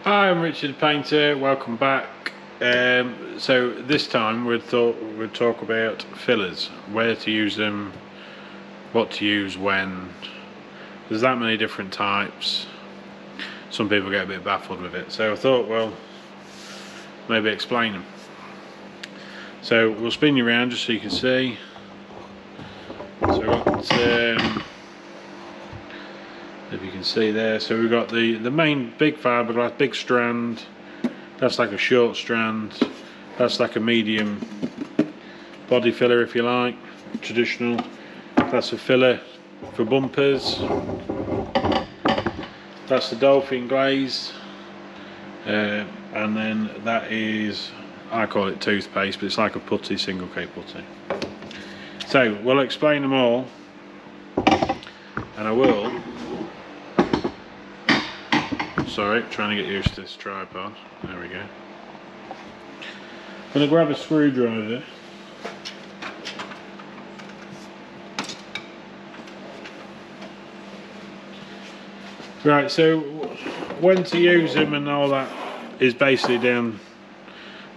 Hi, I'm Richard Painter. Welcome back. So this time we'd talk about fillers, where to use them, what to use when. There's that many different types. Some people get a bit baffled with it, so I thought, well, maybe explain them. So we'll spin you around just so you can see. So we've got, if you can see there, so we've got the main big fiberglass, big strand. That's like a short strand. That's like a medium body filler, if you like, traditional. That's a filler for bumpers. That's the dolphin glaze, and then that is, I call it toothpaste, but it's like a putty, single coat putty. So we'll explain them all, and I will. Sorry, trying to get used to this tripod. There we go. I'm going to grab a screwdriver. Right, so when to use them and all that is basically down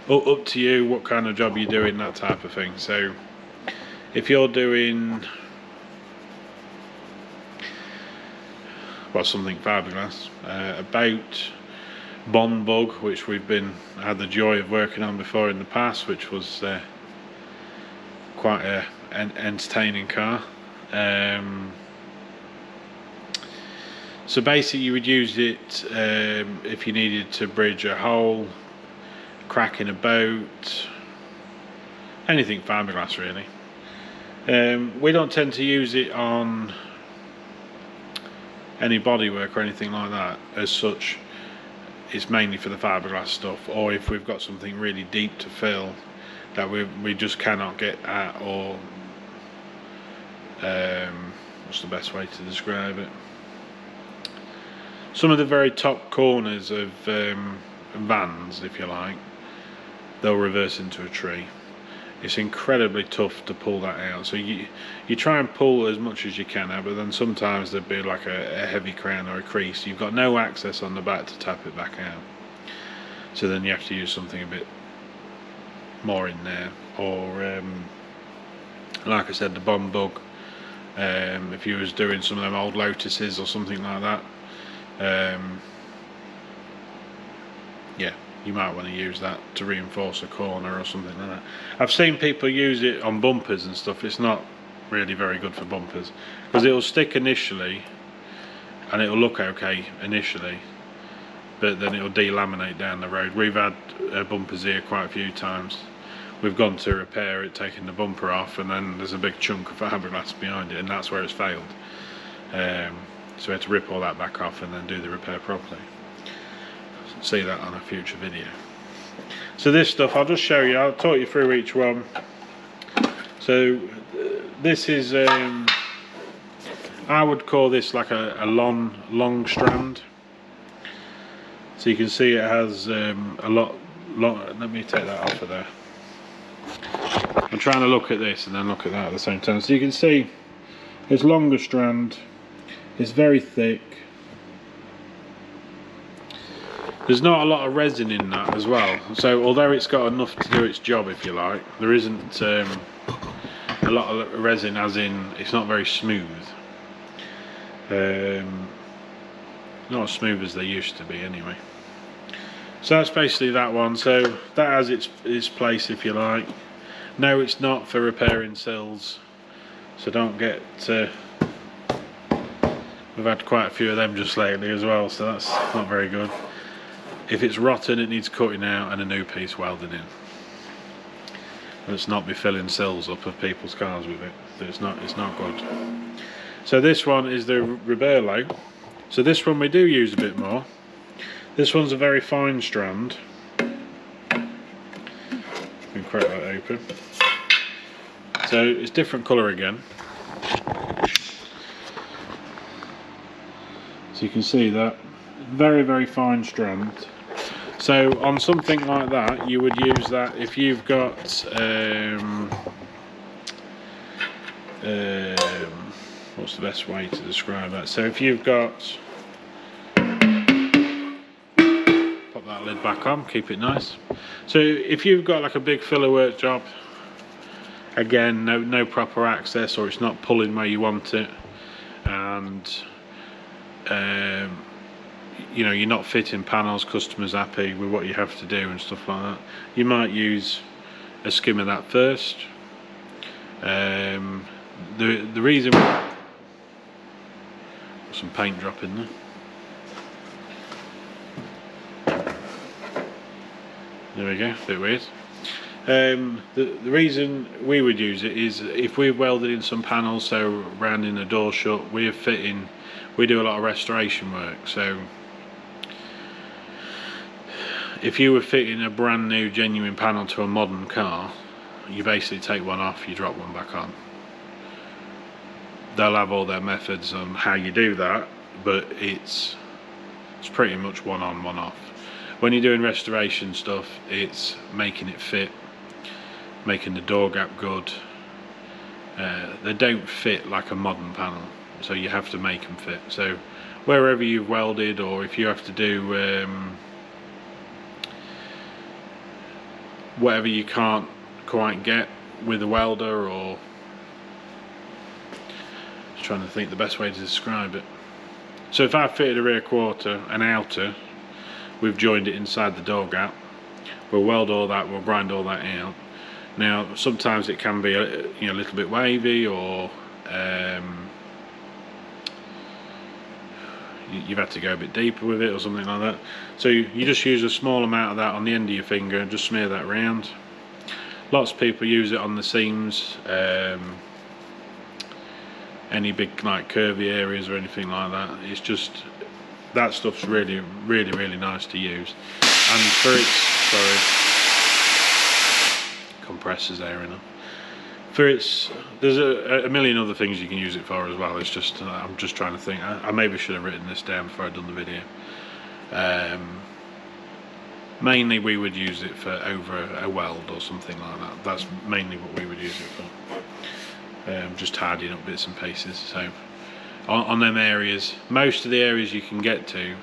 up to you, what kind of job you're doing, that type of thing. So if you're doing something fiberglass, about Bond Bug, which we've had the joy of working on before in the past, which was quite an entertaining car. So basically you would use it if you needed to bridge a hole, crack in a boat, anything fiberglass really. We don't tend to use it on any bodywork or anything like that as such. It's mainly for the fiberglass stuff, or if we've got something really deep to fill that we just cannot get at, or what's the best way to describe it? Some of the very top corners of vans, if you like, they'll reverse into a tree. It's incredibly tough to pull that out, so you try and pull as much as you can out, but then sometimes there'd be like a heavy crown or a crease. You've got no access on the back to tap it back out, so then you have to use something a bit more in there, or like I said, the Bond Bug. If you was doing some of them old Lotuses or something like that, yeah, you might want to use that to reinforce a corner or something like that. I've seen people use it on bumpers and stuff. It's not really very good for bumpers because it'll stick initially and it'll look okay initially, but then it'll delaminate down the road. We've had bumpers here quite a few times. We've gone to repair it, taking the bumper off, and then there's a big chunk of fiberglass behind it, and that's where it's failed. So we had to rip all that back off and then do the repair properly. See that on a future video. So this stuff, I'll just show you, I'll talk you through each one. So this is, I would call this like a long strand. So you can see it has a lot, let me take that off of there. I'm trying to look at this and then look at that at the same time. So you can see it's longer strand, it's very thick. There's not a lot of resin in that as well, so although it's got enough to do its job, if you like, there isn't a lot of resin, as in it's not very smooth. Not as smooth as they used to be anyway. So that's basically that one. So that has its place, if you like. No, it's not for repairing sills, so don't get we've had quite a few of them just lately as well, so that's not very good. If it's rotten, it needs cutting out and a new piece welded in. Let's not be filling sills up of people's cars with it. It's not good. So this one is the Ribello. So this one we do use a bit more. This one's a very fine strand. You can crack that open. So it's different colour again. So you can see that very fine strand. So on something like that, you would use that if you've got what's the best way to describe that? So if you've got pop that lid back on, keep it nice. So if you've got like a big filler work job, again, no proper access, or it's not pulling where you want it, and you know, you're not fitting panels, customers happy with what you have to do and stuff like that, you might use a skim of that first. The reason, some paint drop in there we go, a bit weird. The reason we would use it is if we've welded in some panels, so rounding the door shut, we do a lot of restoration work. So if you were fitting a brand new genuine panel to a modern car, you basically take one off, you drop one back on. They'll have all their methods on how you do that, but it's pretty much one on, one off. When you're doing restoration stuff, it's making it fit, making the door gap good. They don't fit like a modern panel, so you have to make them fit. So wherever you've welded, or if you have to do whatever you can't quite get with a welder, or just trying to think the best way to describe it. So if I fitted a rear quarter and outer, we've joined it inside the door gap, we'll weld all that, we'll grind all that out. Now sometimes it can be a little bit wavy, or you've had to go a bit deeper with it or something like that. So you just use a small amount of that on the end of your finger and just smear that round. Lots of people use it on the seams, any big like curvy areas or anything like that. It's just, that stuff's really nice to use. And for its, sorry, compressor's airing up. For its, there's a million other things you can use it for as well. It's just, I'm just trying to think. I maybe should have written this down before I'd done the video. Mainly we would use it for over a weld or something like that. That's mainly what we would use it for. Just tidying up bits and pieces. So on them areas, most of the areas you can get to,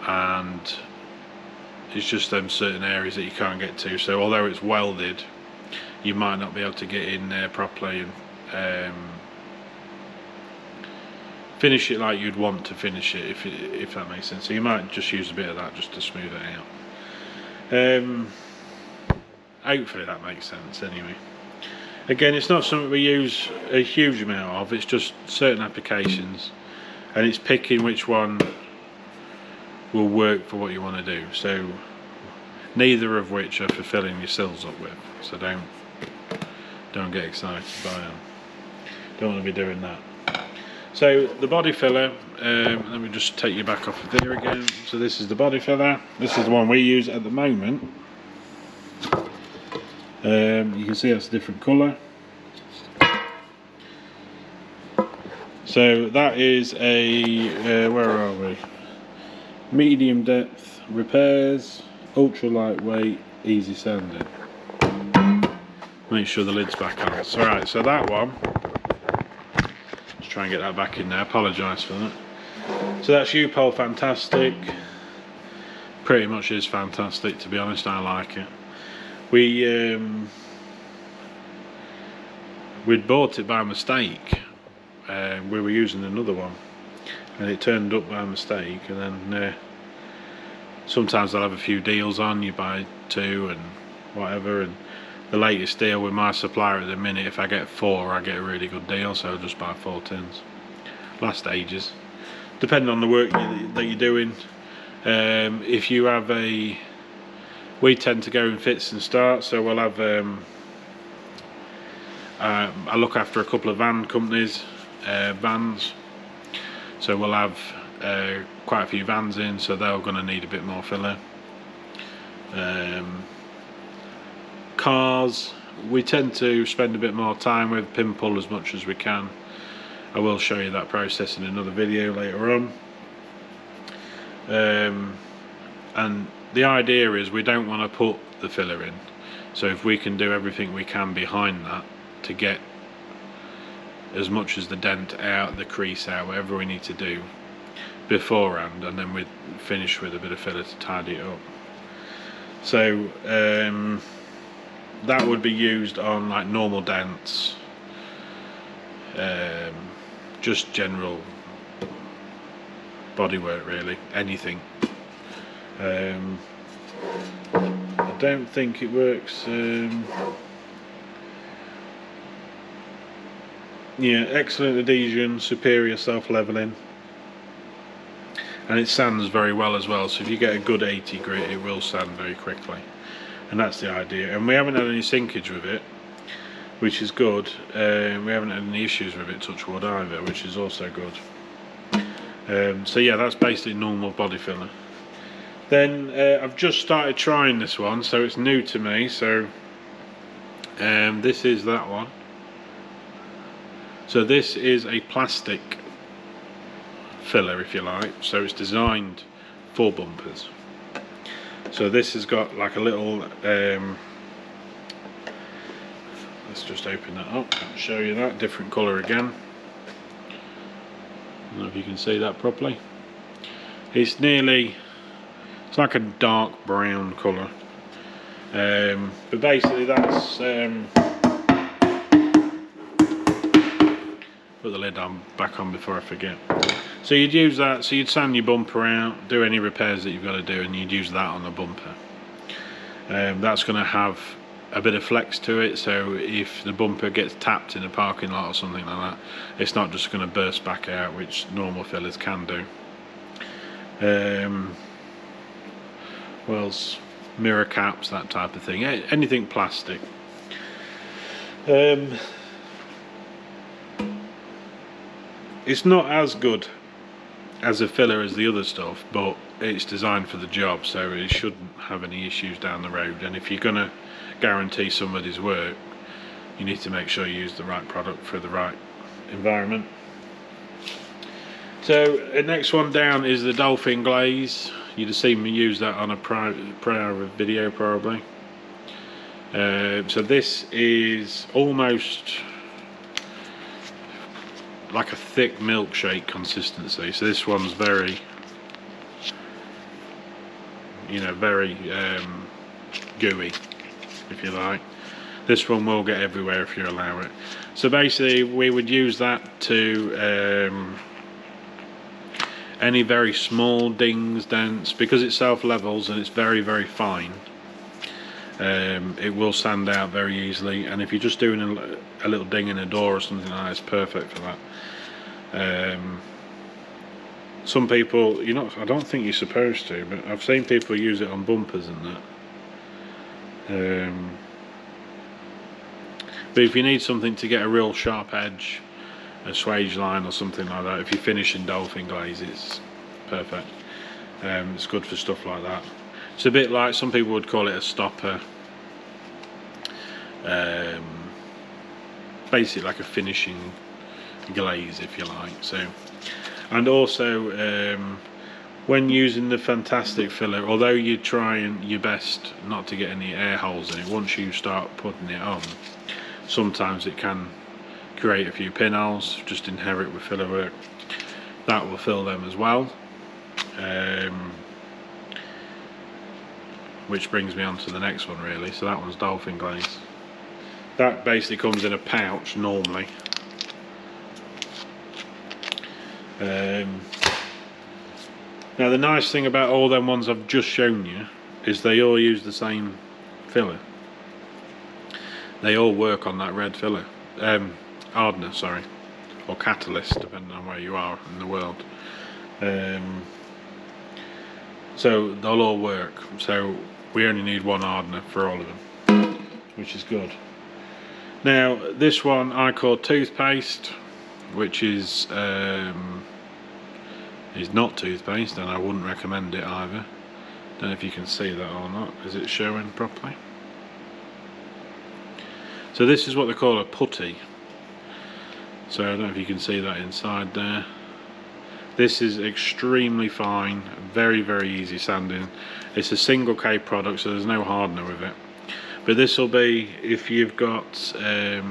and it's just them certain areas that you can't get to. So although it's welded, you might not be able to get in there properly and finish it like you'd want to finish it, if that makes sense. So you might just use a bit of that just to smooth it out. Hopefully that makes sense anyway. Again, it's not something we use a huge amount of, it's just certain applications, and it's picking which one will work for what you want to do. So neither of which are fulfilling your sills up with, so don't get excited by them. Don't want to be doing that. So the body filler, let me just take you back off of there again. So this is the body filler. This is the one we use at the moment. You can see that's a different colour. So that is a where are we? Medium depth repairs, ultra lightweight, easy sanding. Make sure the lid's back on. So right, so that one, let's try and get that back in there. Apologise for that. So that's U-Pole Fantastic. Pretty much is fantastic, to be honest. I like it. We'd bought it by mistake. We were using another one, and it turned up by mistake. And then sometimes they'll have a few deals on. You buy two and whatever. And the latest deal with my supplier at the minute, if I get 4, I get a really good deal. So I'll just buy 4 tins. Last ages, depending on the work that you're doing. If you have we tend to go in fits and starts, so we'll have I look after a couple of van companies, vans, so we'll have quite a few vans in, so they're going to need a bit more filler. Cars, we tend to spend a bit more time with, pin pull as much as we can. I will show you that process in another video later on. And the idea is we don't want to put the filler in, so if we can do everything we can behind that to get as much as the dent out, the crease out, whatever we need to do, beforehand, and then we'd finish with a bit of filler to tidy it up. So that would be used on like normal dents, just general bodywork really, anything. I don't think it works. Yeah, excellent adhesion, superior self-leveling, and it sands very well as well. So if you get a good 80 grit, it will sand very quickly, and that's the idea. And we haven't had any sinkage with it, which is good. We haven't had any issues with it, touch wood, either, which is also good. So yeah, that's basically normal body filler. Then I've just started trying this one, so it's new to me. So this is that one. So this is a plastic filler, if you like. So it's designed for bumpers. So this has got like a little let's just open that up and show you that different colour again. I don't know if you can see that properly. It's like a dark brown colour, but basically that's put the lid back on before I forget. So you'd use that, so you'd sand your bumper out, do any repairs that you've got to do, and you'd use that on the bumper. That's going to have a bit of flex to it, so if the bumper gets tapped in a parking lot or something like that, it's not just going to burst back out, which normal fillers can do. Well, mirror caps, that type of thing, anything plastic. It's not as good as a filler as the other stuff, but it's designed for the job, so it shouldn't have any issues down the road. And if you're going to guarantee somebody's work, you need to make sure you use the right product for the right environment. So the next one down is the Dolphin Glaze. You'd have seen me use that on a prior video probably. So this is almost like a thick milkshake consistency. So this one's very, very gooey, if you like. This one will get everywhere if you allow it. So basically we would use that to any very small dings, dents, because it self-levels and it's very, very fine. It will sand out very easily, and if you're just doing a little ding in a door or something like that, it's perfect for that. Some people, I don't think you're supposed to, but I've seen people use it on bumpers and that. But if you need something to get a real sharp edge, a swage line or something like that, if you're finishing Dolphin Glaze, it's perfect. It's good for stuff like that. It's a bit like, some people would call it a stopper, basically like a finishing glaze, if you like. So, and also when using the Fantastic filler, although you're trying your best not to get any air holes in it, once you start putting it on, sometimes it can create a few pinholes, just inherent with filler work. That will fill them as well. Which brings me on to the next one really. So that one's Dolphin Glaze. That basically comes in a pouch normally. Now the nice thing about all them ones I've just shown you is they all use the same filler. They all work on that red filler, hardener, sorry, or catalyst, depending on where you are in the world. So they'll all work. So we only need one hardener for all of them, which is good. Now this one I call toothpaste, which is not toothpaste, and I wouldn't recommend it either. Don't know if you can see that or not. Is it showing properly? So this is what they call a putty. So I don't know if you can see that inside there. This is extremely fine, very, very easy sanding. It's a single K product, so there's no hardener with it. But this will be if you've got a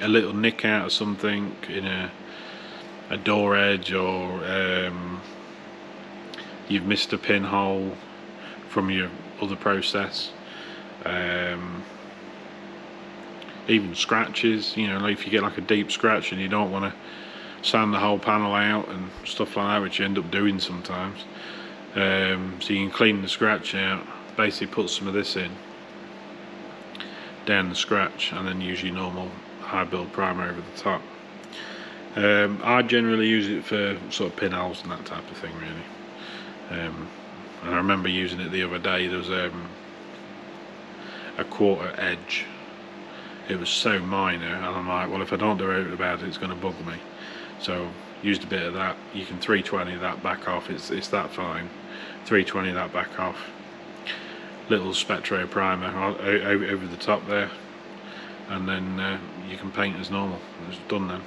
little nick out of something in a door edge, or you've missed a pinhole from your other process. Even scratches, you know, like if you get like a deep scratch and you don't want to sand the whole panel out and stuff like that, which you end up doing sometimes. So you can clean the scratch out, basically put some of this in down the scratch, and then use your normal high build primer over the top. I generally use it for sort of pinholes and that type of thing, really. And I remember using it the other day. There was a quarter edge. It was so minor, and I'm like, well, if I don't do anything about it, it's going to bug me. So used a bit of that. You can 320 that back off. It's that fine. 320 that back off. Little Spectro primer over the top there, and then you can paint as normal. It's done then.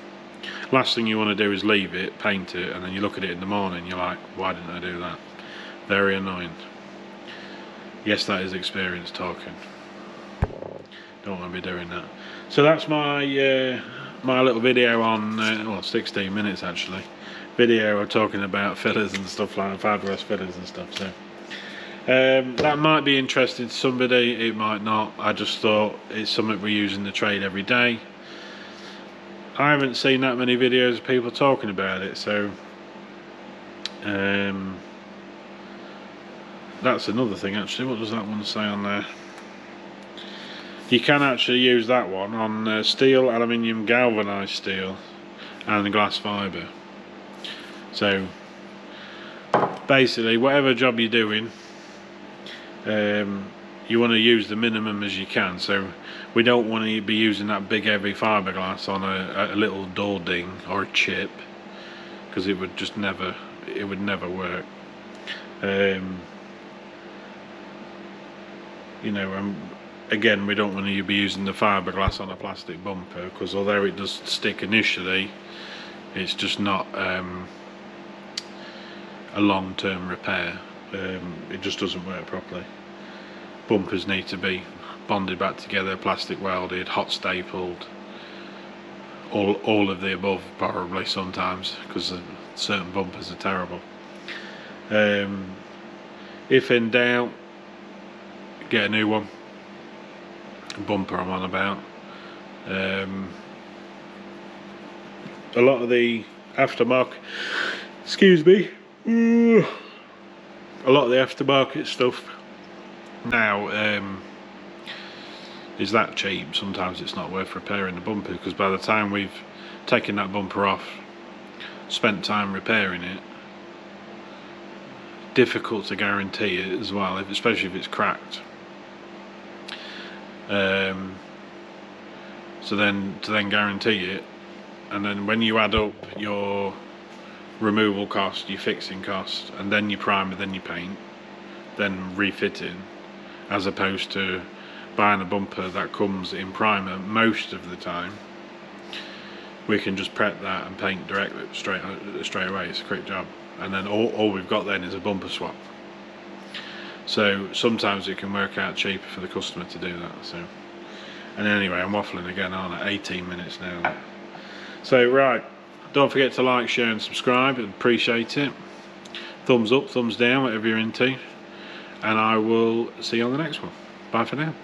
Last thing you want to do is leave it, paint it, and then you look at it in the morning, you're like, why didn't I do that? Very annoying. Yes, that is experience talking. Don't want to be doing that. So that's my my little video on well, 16 minutes actually, video of talking about fillers and stuff like fiberglass fillers and stuff. So that might be interesting to somebody, it might not. I just thought it's something we use in the trade every day. I haven't seen that many videos of people talking about it, so that's another thing actually. What does that one say on there? You can actually use that one on steel, aluminium, galvanized steel and glass fibre. So basically whatever job you're doing, you want to use the minimum as you can. So we don't want to be using that big heavy fiberglass on a little door ding or a chip, because it would just never work. You know, again, we don't want to be using the fiberglass on a plastic bumper, because although it does stick initially, it's just not a long-term repair. It just doesn't work properly. Bumpers need to be bonded back together, plastic welded, hot stapled, all of the above probably sometimes, because certain bumpers are terrible. If in doubt, get a new one. Bumper I'm on about. A lot of the aftermarket, excuse me, a lot of the aftermarket stuff now is that cheap. Sometimes it's not worth repairing the bumper, because by the time we've taken that bumper off, spent time repairing it, difficult to guarantee it as well, especially if it's cracked. So then to guarantee it, and then when you add up your removal cost, your fixing cost, and then your primer, then your paint, then refitting, as opposed to buying a bumper that comes in primer most of the time, we can just prep that and paint directly straight away. It's a quick job, and then all we've got then is a bumper swap. So sometimes it can work out cheaper for the customer to do that. So, and anyway, I'm waffling again, aren't I? 18 minutes now. So right, don't forget to like, share and subscribe. I'd appreciate it. Thumbs up, thumbs down, whatever you're into, and I will see you on the next one. Bye for now.